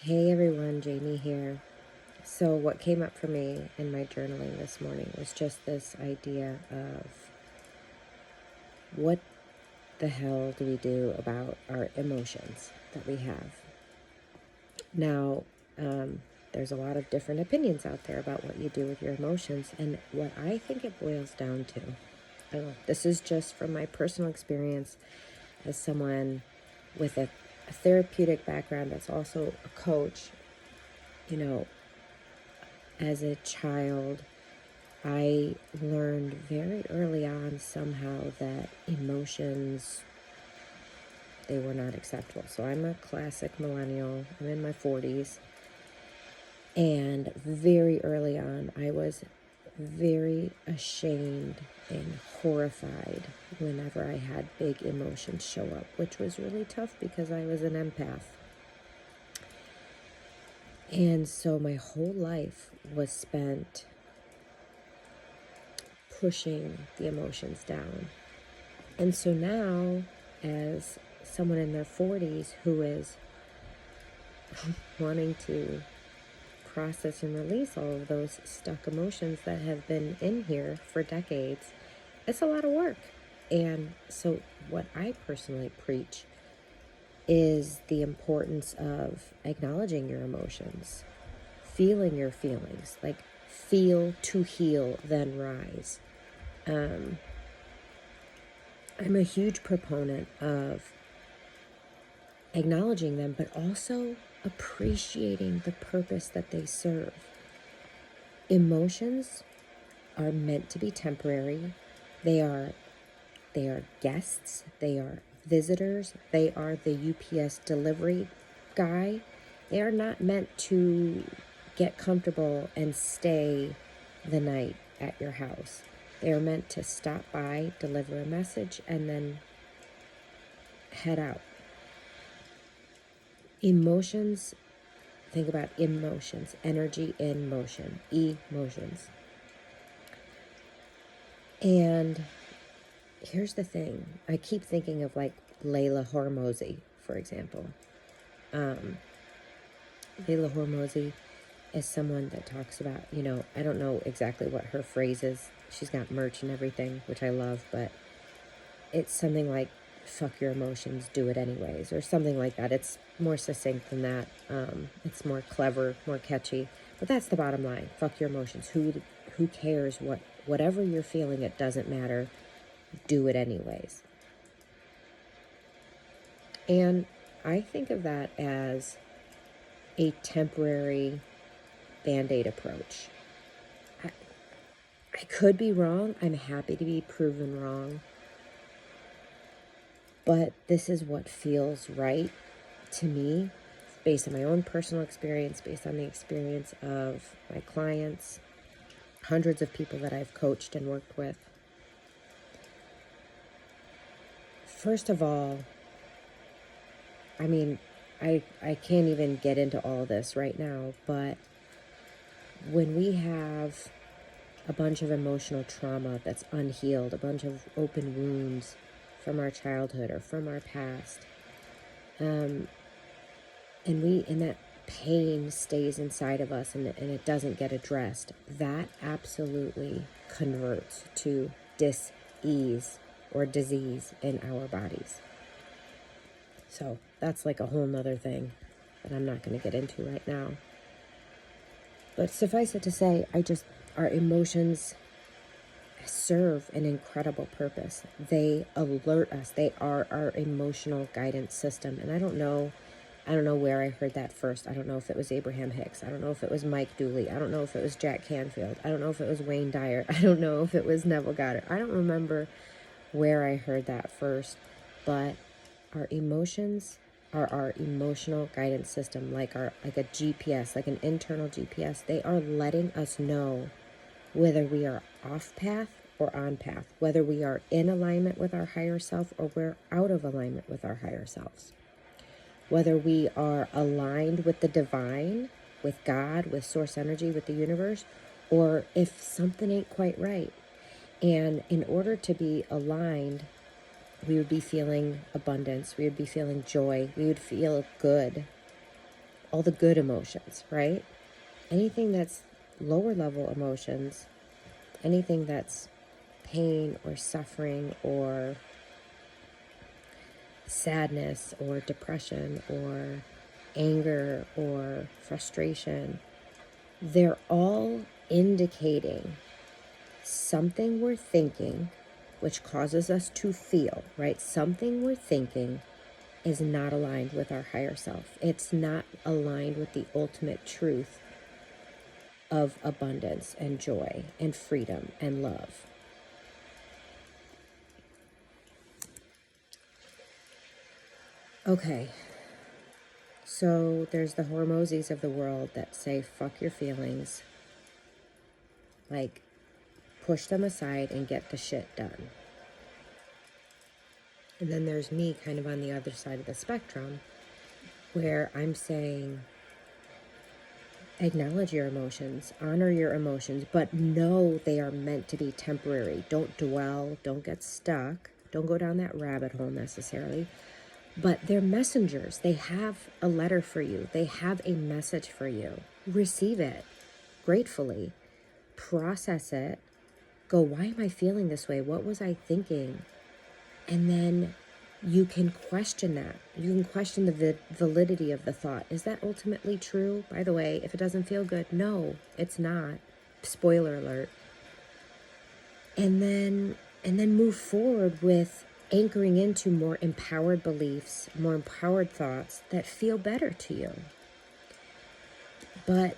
Hey everyone, Jamie here. So, what came up for me in my journaling this morning was just this idea of what the hell do we do about our emotions that we have? Now, there's a lot of different opinions out there about what you do with your emotions, and what I think it boils down to, I don't know, this is just from my personal experience as someone with a therapeutic background that's also a coach. You know, as a child, I learned very early on somehow that emotions, they were not acceptable. So I'm a classic millennial. I'm in my 40s. And very early on, I was very ashamed and horrified whenever I had big emotions show up, which was really tough because I was an empath. And so my whole life was spent pushing the emotions down. And so now, as someone in their 40s who is wanting to process and release all of those stuck emotions that have been in here for decades, it's a lot of work. And so, what I personally preach is the importance of acknowledging your emotions, feeling your feelings, like feel to heal, then rise. I'm a huge proponent of acknowledging them, but also appreciating the purpose that they serve. Emotions are meant to be temporary. They are guests, they are visitors, they are the UPS delivery guy. They are not meant to get comfortable and stay the night at your house. They are meant to stop by, deliver a message, and then head out. Emotions, think about emotions, energy in motion, emotions. And here's the thing, I keep thinking of like Leila Hormozi, for example. Leila Hormozi is someone that talks about, I don't know exactly what her phrase is. She's got merch and everything, which I love, but it's something like, fuck your emotions, do it anyways, or something like that. It's more succinct than that. It's more clever, more catchy, but that's the bottom line. Fuck your emotions. Who cares whatever you're feeling? It doesn't matter. Do it anyways. And I think of that as a temporary Band-Aid approach. I could be wrong. I'm happy to be proven wrong. But this is what feels right to me, based on my own personal experience, based on the experience of my clients, hundreds of people that I've coached and worked with. First of all, I can't even get into all this right now, but when we have a bunch of emotional trauma that's unhealed, a bunch of open wounds from our childhood or from our past, and that pain stays inside of us and it doesn't get addressed, that absolutely converts to dis-ease or disease in our bodies. So that's like a whole nother thing that I'm not going to get into right now. But suffice it to say, our emotions serve an incredible purpose. They alert us. They are our emotional guidance system. And I don't know where I heard that first. I don't know if it was Abraham Hicks. I don't know if it was Mike Dooley. I don't know if it was Jack Canfield. I don't know if it was Wayne Dyer. I don't know if it was Neville Goddard. I don't remember where I heard that first. But our emotions are our emotional guidance system, like a GPS, like an internal GPS. They are letting us know whether we are off path or on path, whether we are in alignment with our higher self or we're out of alignment with our higher selves, whether we are aligned with the divine, with God, with source energy, with the universe, or if something ain't quite right. And in order to be aligned, we would be feeling abundance, we would be feeling joy, we would feel good. all the good emotions, right? Anything that's lower level emotions, anything that's pain or suffering or sadness or depression or anger or frustration, they're all indicating something we're thinking, which causes us to feel, right? Something we're thinking is not aligned with our higher self. It's not aligned with the ultimate truth of abundance and joy and freedom and love. Okay, so there's the Hormozis of the world that say, fuck your feelings. Like, push them aside and get the shit done. And then there's me kind of on the other side of the spectrum where I'm saying, acknowledge your emotions, honor your emotions, but know they are meant to be temporary. Don't dwell, don't get stuck, don't go down that rabbit hole necessarily. But they're messengers. They have a letter for you. They have a message for you. Receive it gratefully. Process it. Go, why am I feeling this way? What was I thinking? And then you can question that. You can question the validity of the thought. Is that ultimately true? By the way, if it doesn't feel good, no, it's not. Spoiler alert. And then move forward with anchoring into more empowered beliefs, more empowered thoughts that feel better to you. But,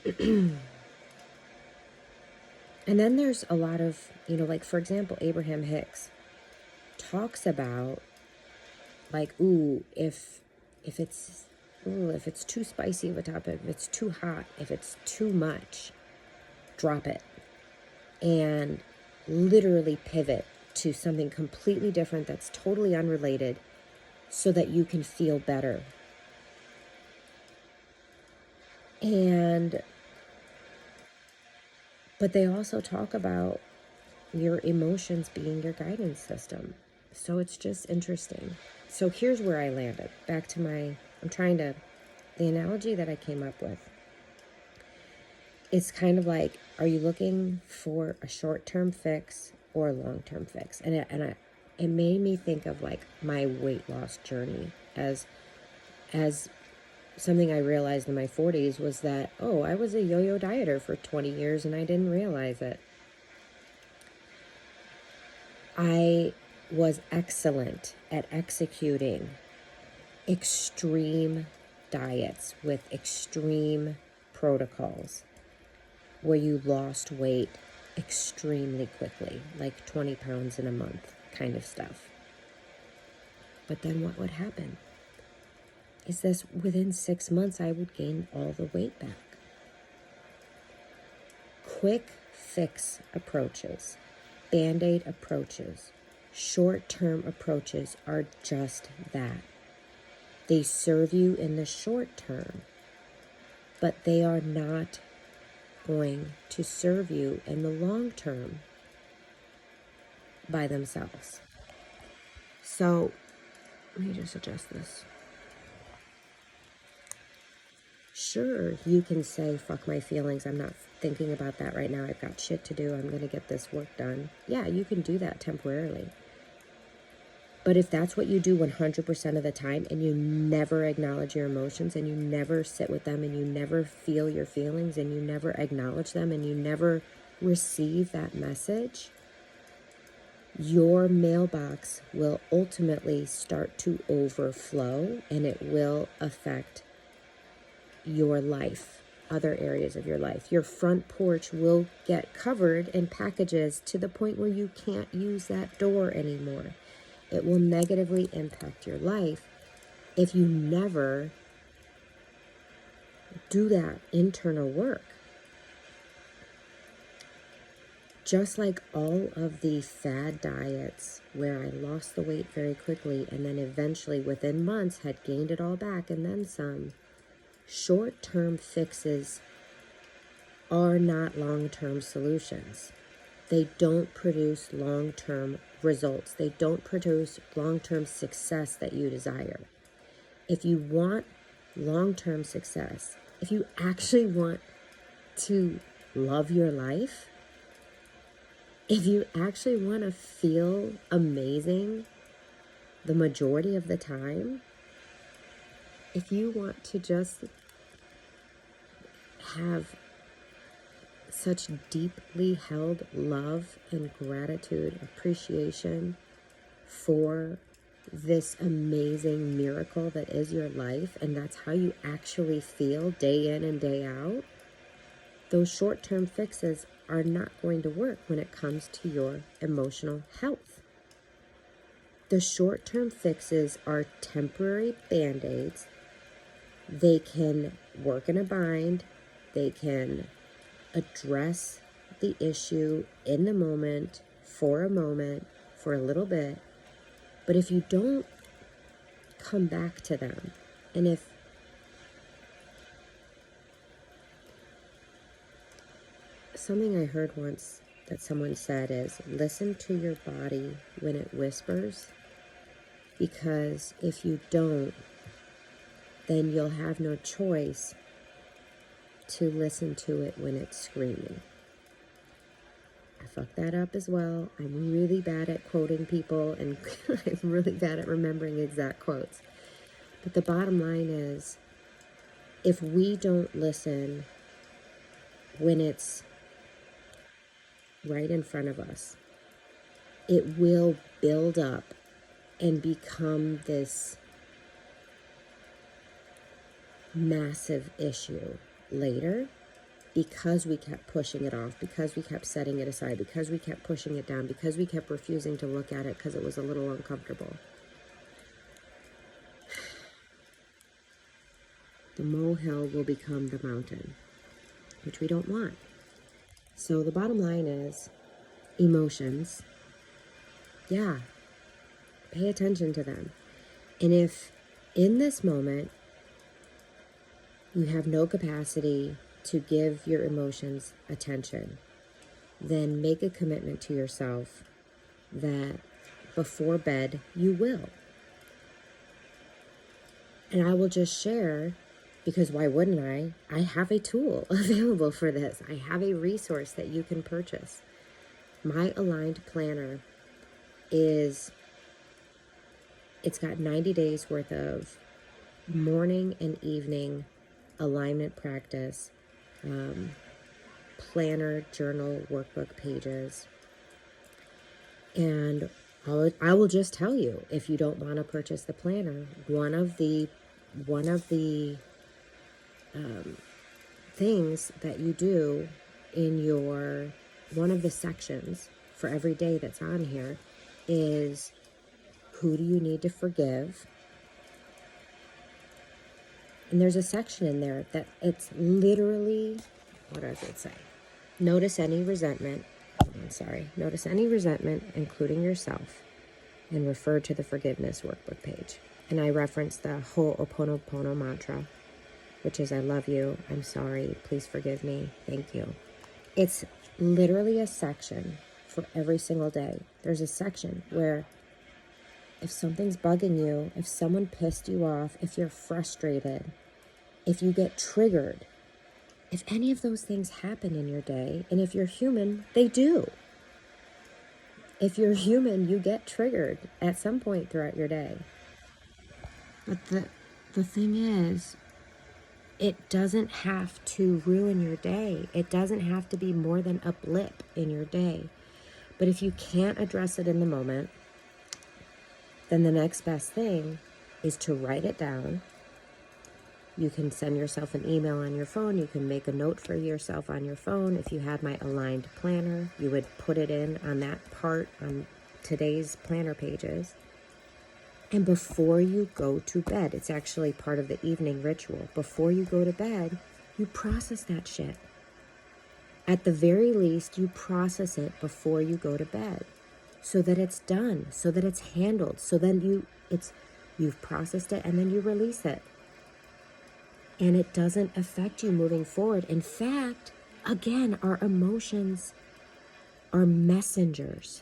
and then there's a lot of, like, for example, Abraham Hicks talks about, like, if it's too spicy of a topic, if it's too hot, if it's too much, drop it. And literally pivot to something completely different that's totally unrelated so that you can feel better. But they also talk about your emotions being your guidance system. So it's just interesting. So here's where I landed. Back to the analogy that I came up with. It's kind of like, are you looking for a short-term fix or a long-term fix? And it made me think of like my weight loss journey as something I realized in my 40s was that, I was a yo-yo dieter for 20 years and I didn't realize it. I was excellent at executing extreme diets with extreme protocols where you lost weight extremely quickly, like 20 pounds in a month kind of stuff. But then what would happen is this, within 6 months, I would gain all the weight back. Quick fix approaches, Band-Aid approaches, short-term approaches are just that. They serve you in the short term, but they are not going to serve you in the long term by themselves. So let me just adjust this. Sure, you can say, fuck my feelings, I'm not thinking about that right now, I've got shit to do, I'm going to get this work done. Yeah, you can do that temporarily. But if that's what you do 100% of the time and you never acknowledge your emotions and you never sit with them and you never feel your feelings and you never acknowledge them and you never receive that message, your mailbox will ultimately start to overflow and it will affect your life, other areas of your life. Your front porch will get covered in packages to the point where you can't use that door anymore. It will negatively impact your life if you never do that internal work. Just like all of the fad diets where I lost the weight very quickly and then eventually within months had gained it all back and then some, short-term fixes are not long-term solutions. They don't produce long-term results. They don't produce long-term success that you desire. If you want long-term success, if you actually want to love your life, if you actually want to feel amazing the majority of the time, if you want to just have such deeply held love and gratitude, appreciation for this amazing miracle that is your life, and that's how you actually feel day in and day out, those short-term fixes are not going to work when it comes to your emotional health. The short-term fixes are temporary band-aids. They can work in a bind. They can address the issue in the moment, for a little bit. But if you don't come back to them, and if something I heard once that someone said is, listen to your body when it whispers, because if you don't, then you'll have no choice to listen to it when it's screaming. I fucked that up as well. I'm really bad at quoting people, and I'm really bad at remembering exact quotes. But the bottom line is, if we don't listen when it's right in front of us, it will build up and become this massive issue later, because we kept pushing it off, because we kept setting it aside, because we kept pushing it down, because we kept refusing to look at it because it was a little uncomfortable. The molehill will become the mountain, which we don't want. So the bottom line is, emotions, yeah, pay attention to them. And if in this moment you have no capacity to give your emotions attention, then make a commitment to yourself that before bed you will. And I will just share, because why wouldn't I? I have a tool available for this. I have a resource that you can purchase. My Aligned Planner it's got 90 days worth of morning and evening alignment practice, planner, journal, workbook pages. And I will just tell you, if you don't want to purchase the planner, one of the things that you do in one of the sections for every day that's on here is, who do you need to forgive? And there's a section in there that it's literally, what does it say? Notice any resentment, including yourself, and refer to the forgiveness workbook page. And I reference the Ho'oponopono mantra, which is, I love you, I'm sorry, please forgive me, thank you. It's literally a section for every single day. There's a section where if something's bugging you, if someone pissed you off, if you're frustrated, if you get triggered, if any of those things happen in your day, and if you're human, they do. If you're human, you get triggered at some point throughout your day. But the thing is, it doesn't have to ruin your day. It doesn't have to be more than a blip in your day. But if you can't address it in the moment, then the next best thing is to write it down. You can send yourself an email on your phone. You can make a note for yourself on your phone. If you had my Aligned Planner, you would put it in on that part on today's planner pages. And before you go to bed, it's actually part of the evening ritual. Before you go to bed, you process that shit. At the very least, you process it before you go to bed, so that it's done, so that it's handled, so then you've processed it, and then you release it. And it doesn't affect you moving forward. In fact, again, our emotions are messengers.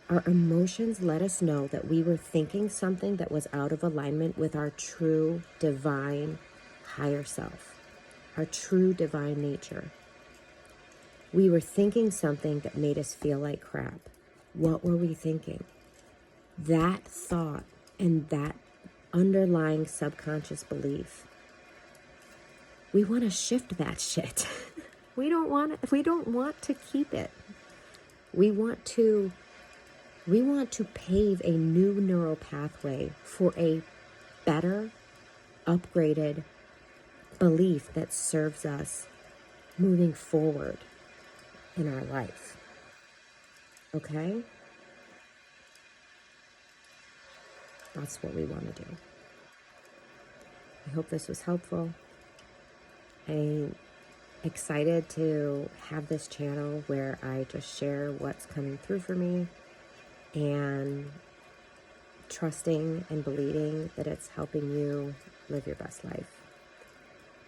Our emotions let us know that we were thinking something that was out of alignment with our true divine higher self, our true divine nature. We were thinking something that made us feel like crap. What were we thinking? That thought and that underlying subconscious belief, we want to shift that shit. We don't want to keep it. We want to pave a new neural pathway for a better, upgraded belief that serves us moving forward in our life. Okay? That's what we want to do. I hope this was helpful. I'm excited to have this channel where I just share what's coming through for me and trusting and believing that it's helping you live your best life.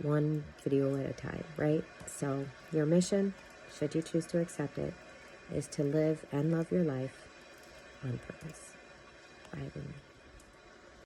One video at a time, right? So your mission, should you choose to accept it, is to live and love your life on purpose. Bye, everyone.